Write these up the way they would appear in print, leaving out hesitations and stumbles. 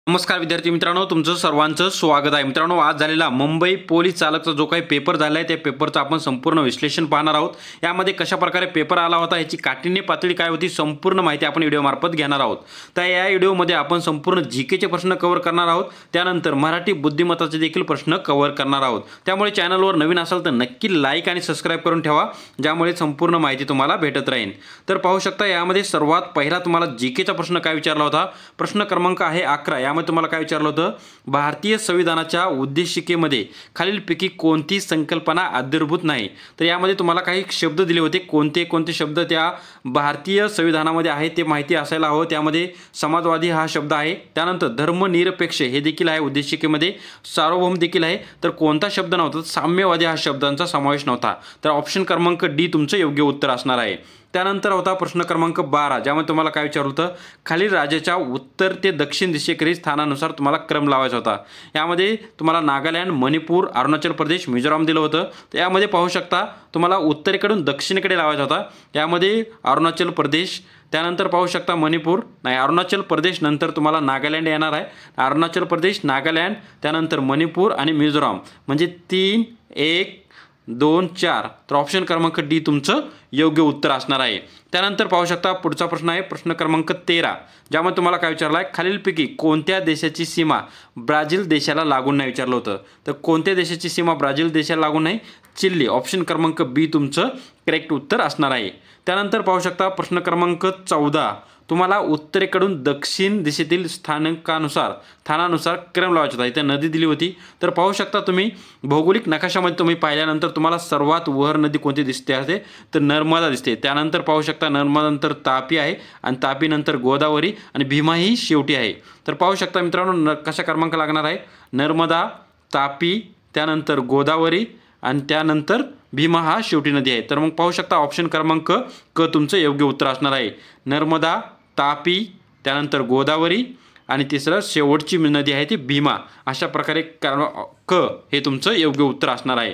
नमस्कार विद्यार्थी मित्रांनो, तुमचं सर्वांचं स्वागत आहे. मित्रांनो, आज झालेला मुंबई पोलीस चालकचा जो काही पेपर झाला आहे त्या पेपरचं आपण संपूर्ण विश्लेषण पाहणार आहोत. यामध्ये कशा प्रकारे पेपर आला होता, याची काठिण्य पातळी काय होती, संपूर्ण माहिती आपण व्हिडिओमार्फत घेणार आहोत. तर या व्हिडिओमध्ये आपण संपूर्ण जीकेचे प्रश्न कव्हर करणार आहोत. त्यानंतर मराठी बुद्धिमत्ताचे देखील प्रश्न कव्हर करणार आहोत. त्यामुळे चॅनलवर नवीन असाल तर नक्की लाईक आणि सबस्क्राईब करून ठेवा, ज्यामुळे संपूर्ण माहिती तुम्हाला भेटत राहील. तर पाहू शकता, यामध्ये सर्वात पहिला तुम्हाला जीकेचा प्रश्न काय विचारला होता. प्रश्न क्रमांक आहे 11. यामध्ये तुम्हाला काय विचारलं होतं, भारतीय संविधानाच्या उद्देशिकेमध्ये खालीलपैकी कोणती संकल्पना अंतर्भूत नाही. तर यामध्ये तुम्हाला काही शब्द दिले होते, कोणते कोणते शब्द त्या भारतीय संविधानामध्ये आहे ते माहिती असायला हवं. त्यामध्ये समाजवादी हा शब्द आहे, त्यानंतर धर्मनिरपेक्ष हे देखील आहे उद्देशिकेमध्ये, सार्वभौम देखील आहे. तर कोणता शब्द नव्हता, साम्यवादी हा शब्दांचा समावेश नव्हता. तर ऑप्शन क्रमांक डी तुमचं योग्य उत्तर असणार आहे. त्यानंतर होता प्रश्न क्रमांक 12. ज्यामध्ये तुम्हाला काय विचारलं होतं, खालील राज्याच्या उत्तर ते दक्षिण दिशेकडील स्थानानुसार तुम्हाला क्रम लावायचा होता. यामध्ये तुम्हाला नागालँड, मणिपूर, अरुणाचल प्रदेश, मिझोराम दिलं होतं. तर यामध्ये पाहू शकता तुम्हाला उत्तरेकडून दक्षिणेकडे लावायचा होता. यामध्ये अरुणाचल प्रदेश, त्यानंतर पाहू शकता मणिपूर नाही, अरुणाचल प्रदेश नंतर तुम्हाला नागालँड येणार आहे. अरुणाचल प्रदेश, नागालँड, त्यानंतर मणिपूर आणि मिझोराम, म्हणजे 3, 1, 2, 4. तर ऑप्शन क्रमांक डी तुमचं योग्य उत्तर असणार आहे. त्यानंतर पाहू शकता पुढचा प्रश्न आहे प्रश्न क्रमांक 13. ज्यामध्ये तुम्हाला काय विचारलं आहे, खालीलपैकी कोणत्या देशाची सीमा ब्राझील देशाला लागून नाही विचारलं होतं. तर कोणत्या देशाची सीमा ब्राझील देशाला लागून नाही, चिली. ऑप्शन क्रमांक बी तुमचं करेक्ट उत्तर असणार आहे. त्यानंतर पाहू शकता प्रश्न क्रमांक 14. तुम्हाला उत्तरेकडून दक्षिण दिशेतील स्थानानुसार क्रम लावायचा होता. इथे नदी दिली होती. तर पाहू शकता तुम्ही भौगोलिक नकाशामध्ये तुम्ही पाहिल्यानंतर तुम्हाला सर्वात वर नदी कोणती दिसते आहे, तर नर्मदा दिसते. त्यानंतर पाहू शकता नर्मदानंतर तापी आहे आणि तापीनंतर गोदावरी आणि भीमा ही शेवटी आहे. तर पाहू शकता मित्रांनो, कशा क्रमांक लागणार आहे, नर्मदा, तापी, त्यानंतर गोदावरी आणि त्यानंतर भीमा हा शेवटी नदी आहे. तर मग पाहू शकता ऑप्शन क्रमांक क तुमचं योग्य उत्तर असणार आहे. नर्मदा, तापी, त्यानंतर गोदावरी आणि तिसरं शेवटची नदी आहे ती भीमा. अशा प्रकारे क हे तुमचं योग्य उत्तर असणार आहे.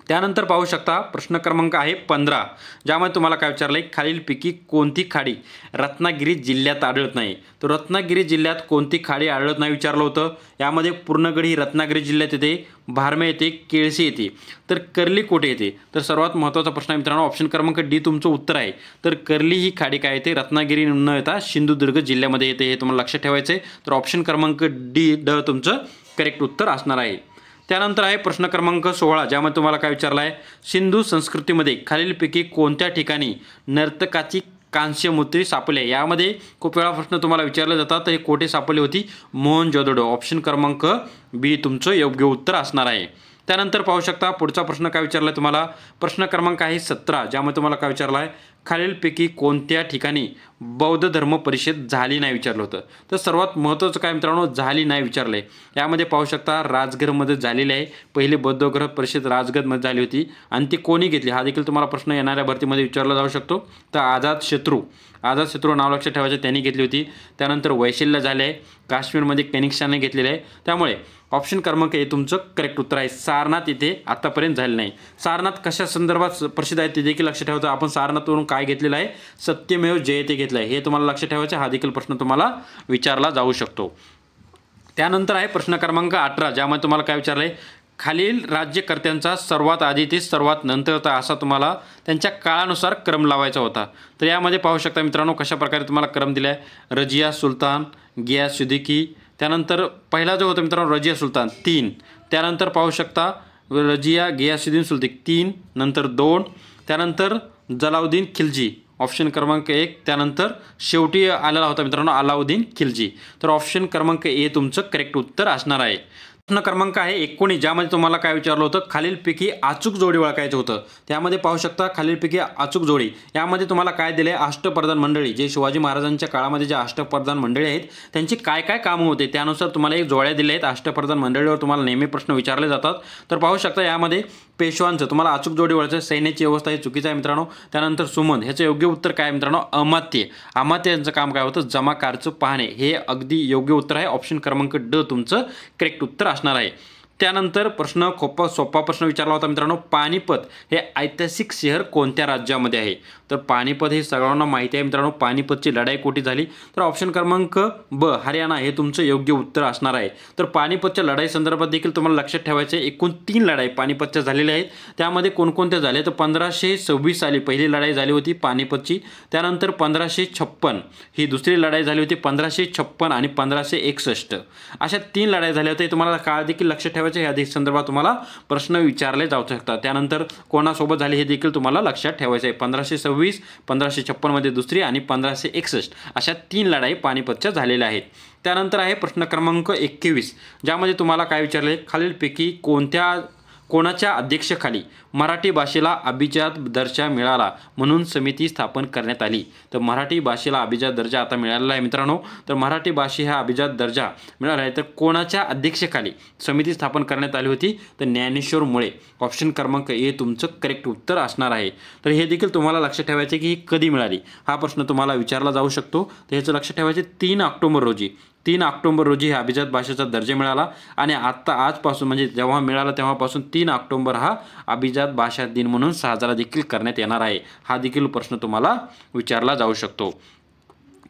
त्यानंतर पाहू शकता प्रश्न क्रमांक आहे 15. ज्यामध्ये तुम्हाला काय विचारलं आहे, खालीलपैकी कोणती खाडी रत्नागिरी जिल्ह्यात आढळत नाही. तर रत्नागिरी जिल्ह्यात कोणती खाडी आढळत नाही विचारलं होतं. यामध्ये पूर्णगड ही रत्नागिरी जिल्ह्यात येते, भारमे येते, केळशी येते, तर कर्ली कोठे येते. तर सर्वात महत्त्वाचा प्रश्न आहे मित्रांनो, ऑप्शन क्रमांक डी तुमचं उत्तर आहे. तर कर्ली ही खाडी काय येते, रत्नागिरी न येता सिंधुदुर्ग जिल्ह्यामध्ये येते, हे तुम्हाला लक्षात ठेवायचं आहे. तर ऑप्शन क्रमांक ड तुमचं करेक्ट उत्तर असणार आहे. त्यानंतर आहे प्रश्न क्रमांक 16. ज्यामध्ये तुम्हाला काय विचारलं आहे, सिंधू संस्कृतीमध्ये खालीलपैकी कोणत्या ठिकाणी नर्तकाची कांस्यमूर्ती सापडली आहे. यामध्ये खूप वेळा प्रश्न तुम्हाला विचारले जातात, तर हे कोठे सापडली होती, मोहनजोदडो. ऑप्शन क्रमांक बी तुमचं योग्य उत्तर असणार आहे. त्यानंतर पाहू शकता पुढचा प्रश्न काय विचारला आहे तुम्हाला, प्रश्न क्रमांक आहे 17. ज्यामध्ये तुम्हाला काय विचारलं आहे, खालीलपैकी कोणत्या ठिकाणी बौद्ध धर्म परिषद झाली नाही विचारलं होतं. तर सर्वात महत्त्वाचं काय मित्रांनो, झाली नाही विचारलं आहे. यामध्ये पाहू शकता राजगडमध्ये झालेली आहे. पहिले बौद्ध धर्म परिषद राजगडमध्ये झाली होती आणि ती कोणी घेतली हा देखील तुम्हाला प्रश्न येणाऱ्या भरतीमध्ये विचारला जाऊ शकतो. तर आझाद शत्रू नाव लक्षात ठेवायचं, त्यांनी घेतली होती. त्यानंतर वैशिल्य झाले आहे, काश्मीरमध्ये कनिष्काने घेतलेले आहे. त्यामुळे ऑप्शन क्रमांक हे तुमचं करेक्ट उत्तर आहे. सारनाथ इथे आतापर्यंत झाले नाही. सारनाथ कशा संदर्भात प्रसिद्ध आहे ते देखील लक्षात ठेवायचं. आपण सारनाथवरून काय घेतलेलं आहे, सत्यमेव जयते घेतलं आहे, हे तुम्हाला लक्षात ठेवायचं. हा देखील प्रश्न तुम्हाला विचारला जाऊ शकतो. त्यानंतर आहे प्रश्न क्रमांक 18. ज्यामध्ये तुम्हाला काय विचारलं आहे, खालील राज्यकर्त्यांचा सर्वात आधी ते सर्वात नंतरचा असा तुम्हाला त्यांच्या काळानुसार क्रम लावायचा होता. तर यामध्ये पाहू शकता मित्रांनो कशा प्रकारे तुम्हाला क्रम दिला आहे. रजिया सुलतान, गियासुद्दीन, त्यानंतर पहिला जो होता मित्रांनो रजिया सुलतान 3, त्यानंतर पाहू शकता रजिया गियासुद्दीन सुलतान 3, नंतर 2, त्यानंतर जलाउद्दीन खिलजी ऑप्शन क्रमांक 1, त्यानंतर शेवटी आलेला होता मित्रांनो अलाउद्दीन खिलजी. तर ऑप्शन क्रमांक ए तुमचं करेक्ट उत्तर असणार आहे. प्रश्न क्रमांक आहे 19. ज्यामध्ये तुम्हाला काय विचारलं होतं, खालीलपैकी अचूक जोडी ओळखायचं होतं. त्यामध्ये पाहू शकता खालीलपैकी अचूक जोडी, यामध्ये तुम्हाला काय दिले, अष्टप्रधान मंडळी, जे शिवाजी महाराजांच्या काळामध्ये जे अष्टप्रधान मंडळी आहेत त्यांची काय काय कामं होते त्यानुसार तुम्हाला एक जोड्या दिल्या आहेत. अष्टप्रधान मंडळीवर तुम्हाला नेहमी प्रश्न विचारले जातात. तर पाहू शकता यामध्ये पेशवांचं तुम्हाला अचूक जोडी ओळखायचं, सैन्याची व्यवस्था हे चुकीचं आहे मित्रांनो. त्यानंतर सुमन, ह्याचं योग्य उत्तर काय मित्रांनो, अमात्य यांचं काम काय होतं, जमाकारचं पाहणे, हे अगदी योग्य उत्तर आहे. ऑप्शन क्रमांक ड तुमचं करेक्ट उत्तर असणार आहे. त्यानंतर प्रश्न खूप सोपा प्रश्न विचारला होता मित्रांनो, पानिपत हे ऐतिहासिक शहर कोणत्या राज्यामध्ये आहे? तर पानिपत हे सगळ्यांना माहिती आहे मित्रांनो. पानिपतची लढाई कुठे झाली? तर ऑप्शन क्रमांक ब हरियाणा हे तुमचं योग्य उत्तर असणार आहे. तर पानिपतच्या लढाई संदर्भात देखील तुम्हाला लक्षात ठेवायचे एकूण 3 लढाई पानिपतच्या झालेल्या आहेत. त्यामध्ये कोणकोणत्या झाल्या? तर 1526 साली पहिली लढाई झाली होती पानिपतची. त्यानंतर 1556 ही दुसरी लढाई झाली होती. 1556 आणि 1561 अशा 3 लढाई झाल्या होत्या. तुम्हाला काळ देखील लक्षात ठेवायचे. या संदर्भात तुम्हाला प्रश्न विचारले जाऊ शकतात. त्यानंतर कोणासोबत झाले हे देखील तुम्हाला लक्षात ठेवायचे आहे. 1526, 1556 मध्ये दुसरी आणि 1561 अशा 3 लढाई पानिपतच्या झालेल्या आहेत. त्यानंतर आहे प्रश्न क्रमांक 21, ज्यामध्ये तुम्हाला काय विचारले? खालीलपैकी कोणाच्या अध्यक्षतेखाली मराठी भाषेला अभिजात दर्जा मिळाला म्हणून समिती स्थापन करण्यात आली? तर मराठी भाषेला अभिजात दर्जा आता मिळालेला आहे मित्रांनो. तर मराठी भाषे हा अभिजात दर्जा मिळाला आहे. तर कोणाच्या अध्यक्षतेखाली समिती स्थापन करण्यात आली होती? तर ज्ञानेश्वर मुळे. ऑप्शन क्रमांक ए तुमचं करेक्ट उत्तर असणार आहे. तर हे देखील तुम्हाला लक्षात ठेवायचे की ही कधी मिळाली हा प्रश्न तुम्हाला विचारला जाऊ शकतो. तर ह्याचं लक्षात ठेवायचे 3 ऑक्टोबर रोजी. 3 ऑक्टोबर रोजी हा अभिजात भाषेचा दर्जा मिळाला आणि आजपासून म्हणजे जेव्हा मिळाला तेव्हापासून 3 ऑक्टोबर हा अभिजात भाषा दिन म्हणून साजरा देखील करण्यात येणार आहे. हा देखील प्रश्न तुम्हाला विचारला जाऊ शकतो.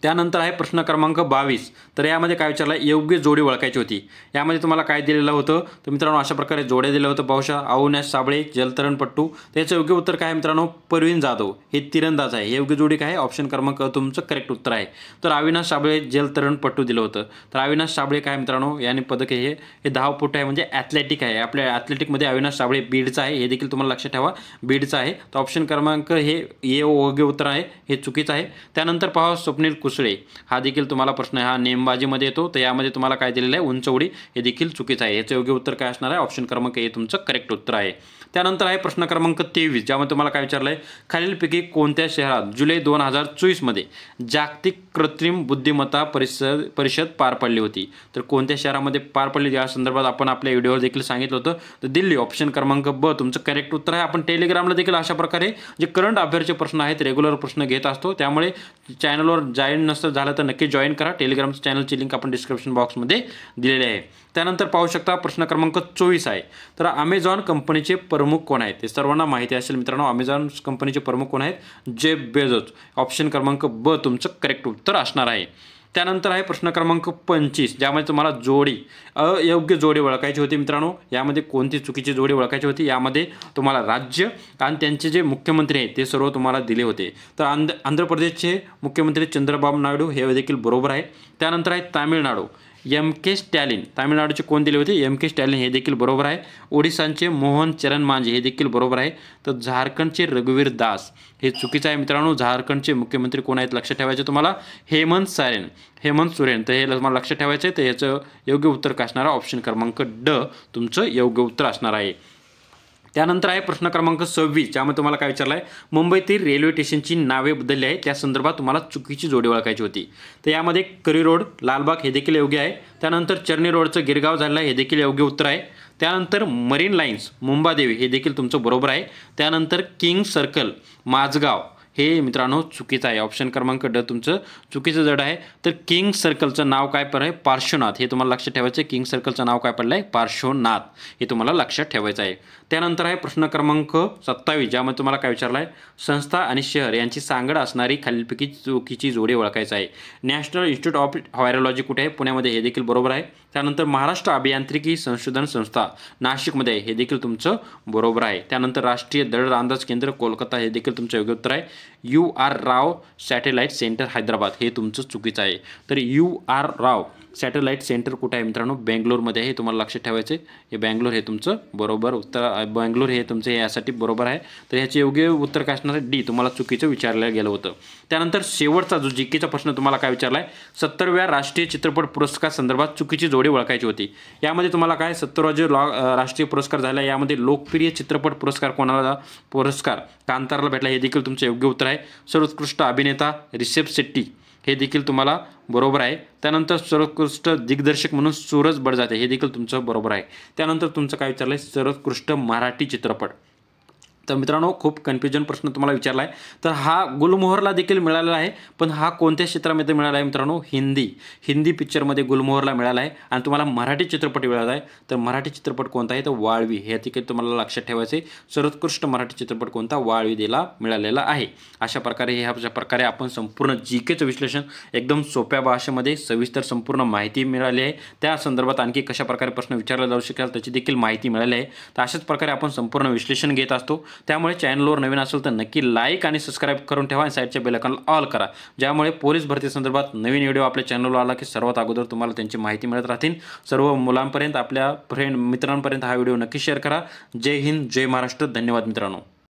त्यानंतर आहे प्रश्न क्रमांक 22. तर यामध्ये काय विचारलं? योग्य जोडी ओळखायची होती. यामध्ये तुम्हाला काय दिलेलं होतं? तर मित्रांनो अशा प्रकारे जोड्या दिल्या होतं. पाहुशा अविनाश साबळे जलतरणपट्टू. त्याचं योग्य उत्तर काय आहे मित्रांनो? परवीन जाधव हे तिरंदाज आहे. हे योग्य जोडी काय आहे? ऑप्शन क्रमांक तुमचं करेक्ट उत्तर आहे. तर अविनाश साबळे जलतरणपट्टू दिलं होतं. तर अविनाश साबळे काय मित्रांनो याने पदक हे धावपटू आहे म्हणजे ॲथलेटिक आहे. आपल्या ॲथलेटिकमध्ये अविनाश साबळे बीडचा आहे. हे देखील तुम्हाला लक्षात ठेवा बीडचा आहे. तर ऑप्शन क्रमांक हे योग्य उत्तर आहे. हे चुकीचं आहे. त्यानंतर पहा स्वप्नील कुसळे. हा देखील तुम्हाला प्रश्न हा नेमबाजीमध्ये येतो. तर यामध्ये तुम्हाला काय दिलेलं आहे? उंच उडी. हे देखील चुकीचं आहे. याचं योग्य उत्तर काय असणार आहे? ऑप्शन क्रमांक ए तुमचं करेक्ट उत्तर आहे. त्यानंतर आहे प्रश्न क्रमांक 23, ज्यामध्ये तुम्हाला काय विचारलं आहे? खालीलपैकी कोणत्या शहरात जुलै 2024 मध्ये जागतिक कृत्रिम बुद्धिमत्ता परिषद पार पडली होती? तर कोणत्या शहरामध्ये पार पडली या संदर्भात आपण आपल्या व्हिडिओवर देखील सांगितलं होतं. तर दिल्ली. ऑप्शन क्रमांक ब तुमचं करेक्ट उत्तर आहे. आपण टेलिग्रामला देखील अशा प्रकारे जे करंट अफेअरचे प्रश्न आहेत रेग्युलर प्रश्न घेत असतो. त्यामुळे चॅनलवर जॉईन नसतं झालं तर नक्की जॉईन करा. टेलिग्रामच्या चॅनलची लिंक आपण डिस्क्रिप्शन बॉक्समध्ये दिलेली आहे. त्यानंतर पाहू शकता प्रश्न क्रमांक 24 आहे. तर अमेझॉन कंपनीचे प्रमुख कोण आहेत? ते सर्वांना माहिती असेल मित्रांनो. अमेझॉन कंपनीचे प्रमुख कोण आहेत? Jeff Bezos. ऑप्शन क्रमांक ब तुमचं करेक्ट उत्तर असणार आहे. त्यानंतर आहे प्रश्न क्रमांक 25, ज्यामध्ये तुम्हाला अयोग्य जोडी ओळखायची होती मित्रांनो. यामध्ये कोणती चुकीची जोडी ओळखायची होती? यामध्ये तुम्हाला राज्य आणि त्यांचे जे मुख्यमंत्री आहेत ते सर्व तुम्हाला दिले होते. तर आंध्र प्रदेशचे मुख्यमंत्री चंद्रबाबू नायडू हे देखील बरोबर आहे. त्यानंतर आहे तामिळनाडू. M.K. स्टॅलिन. तामिळनाडूचे कोण दिले होते? M.K. स्टॅलिन हे देखील बरोबर आहे. ओडिशांचे मोहन चरण मांझी हे देखील बरोबर आहे. तर झारखंडचे रघुवीर दास हे चुकीचं आहे मित्रांनो. झारखंडचे मुख्यमंत्री कोण आहेत लक्षात ठेवायचे तुम्हाला? हेमंत सोरेन. तर हे तुम्हाला लक्षात ठेवायचं आहे. तर याचं योग्य उत्तर काय असणार आहे? ऑप्शन क्रमांक ड तुमचं योग्य उत्तर असणार आहे. त्यानंतर आहे प्रश्न क्रमांक 26, ज्यामध्ये तुम्हाला काय विचारलं आहे? मुंबईतील रेल्वे स्टेशनची नावे बदलली आहे त्या संदर्भात तुम्हाला चुकीची जोडी ओळखायची होती. तर यामध्ये करी रोड, लालबाग हे देखील योग्य आहे. त्यानंतर चर्नी रोडचं गिरगाव झालेलं आहे. हे देखील योग्य उत्तर आहे. त्यानंतर मरीन लाईन्स मुंबादेवी हे देखील तुमचं बरोबर आहे. त्यानंतर किंग सर्कल माझगाव हे मित्रांनो चुकीचं आहे. ऑप्शन क्रमांक ड तुमचं चुकीचं जड आहे. तर किंग सर्कलचं नाव काय पडलं आहे? पार्श्वनाथ. हे तुम्हाला लक्षात ठेवायचं आहे. किंग सर्कलचं नाव काय पडलं आहे? पार्श्वनाथ. हे तुम्हाला लक्षात ठेवायचं आहे. त्यानंतर आहे प्रश्न क्रमांक 27, ज्यामध्ये तुम्हाला काय विचारलं आहे? संस्था आणि शहर यांची सांगड असणारी खालीलपैकी चुकीची जोडी ओळखायचं आहे. नॅशनल इन्स्टिट्यूट ऑफ व्हायरोलॉजी कुठे आहे? पुण्यामध्ये. हे देखील बरोबर आहे. त्यानंतर महाराष्ट्र अभियांत्रिकी संशोधन संस्था नाशिकमध्ये आहे. हे देखील तुमचं बरोबर आहे. त्यानंतर राष्ट्रीय दळण अंदाज केंद्र कोलकाता. हे देखील तुमचं योग्य उत्तर आहे. U.R. राव सॅटेलाईट सेंटर हैदराबाद हे तुमचं चुकीचं आहे. तर U.R. राव सॅटेलाईट सेंटर कुठे आहे मित्रांनो? बेंगलोरमध्ये आहे. हे तुम्हाला लक्षात ठेवायचं आहे. हे बेंगलोर हे तुमचं बरोबर उत्तर. बेंगलोर हे तुमचं यासाठी बरोबर आहे. तर ह्याचे योग्य उत्तर काय असणार आहे? डी. तुम्हाला चुकीचं विचारलं गेलं होतं. त्यानंतर शेवटचा जो जीकेचा प्रश्न तुम्हाला काय विचारला आहे? 70व्या राष्ट्रीय चित्रपट पुरस्कार संदर्भात चुकीची जोडी ओळखायची होती. यामध्ये तुम्हाला काय 70वा जे राष्ट्रीय पुरस्कार झाला यामध्ये लोकप्रिय चित्रपट पुरस्कार कोणाला पुरस्कार कांताराला भेटला? हे देखील तुमचं योग्य उत्तर आहे. सर्वोत्कृष्ट अभिनेता रिषभ शेट्टी हे देखील तुम्हाला बरोबर आहे. त्यानंतर सर्वोत्कृष्ट दिग्दर्शक म्हणून सूरज बडजात्या हे देखील तुमचं बरोबर आहे. त्यानंतर तुमचं काय विचारलं आहे? सर्वोत्कृष्ट मराठी चित्रपट. तर मित्रांनो, खूप कन्फ्युजन प्रश्न तुम्हाला विचारला आहे. तर हा गुलमोहरला देखील मिळालेला आहे, पण हा कोणत्या क्षेत्रामध्ये मिळाला आहे मित्रांनो? हिंदी पिक्चरमध्ये गुलमोहरला मिळाला आहे. आणि तुम्हाला मराठी चित्रपट मिळाला आहे, तर मराठी चित्रपट कोणता आहे? तर वाळवी. हे देखील तुम्हाला लक्षात ठेवायचे. सर्वोत्कृष्ट मराठी चित्रपट कोणता? वाळवी दिला मिळालेला आहे. अशा प्रकारे आपण संपूर्ण जीकेचं विश्लेषण एकदम सोप्या भाषेमध्ये सविस्तर संपूर्ण माहिती मिळाली आहे. त्या संदर्भात आणखी कशा प्रकारे प्रश्न विचारले जाऊ शकेल त्याची देखील माहिती मिळाली आहे. तर अशाच प्रकारे आपण संपूर्ण विश्लेषण घेत असतो. त्यामुळे चॅनलवर नवीन असेल तर नक्की लाईक आणि सबस्क्राईब करून ठेवा आणि साईडच्या बेल आयकॉनला ऑल करा, ज्यामुळे पोलीस भरती संदर्भात नवीन व्हिडिओ आपल्या चॅनलवर आला की सर्वात अगोदर तुम्हाला त्यांची माहिती मिळत राहतील. सर्व मुलांपर्यंत, आपल्या मित्रांपर्यंत हा व्हिडिओ नक्की शेअर करा. जय हिंद, जय महाराष्ट्र. धन्यवाद मित्रांनो.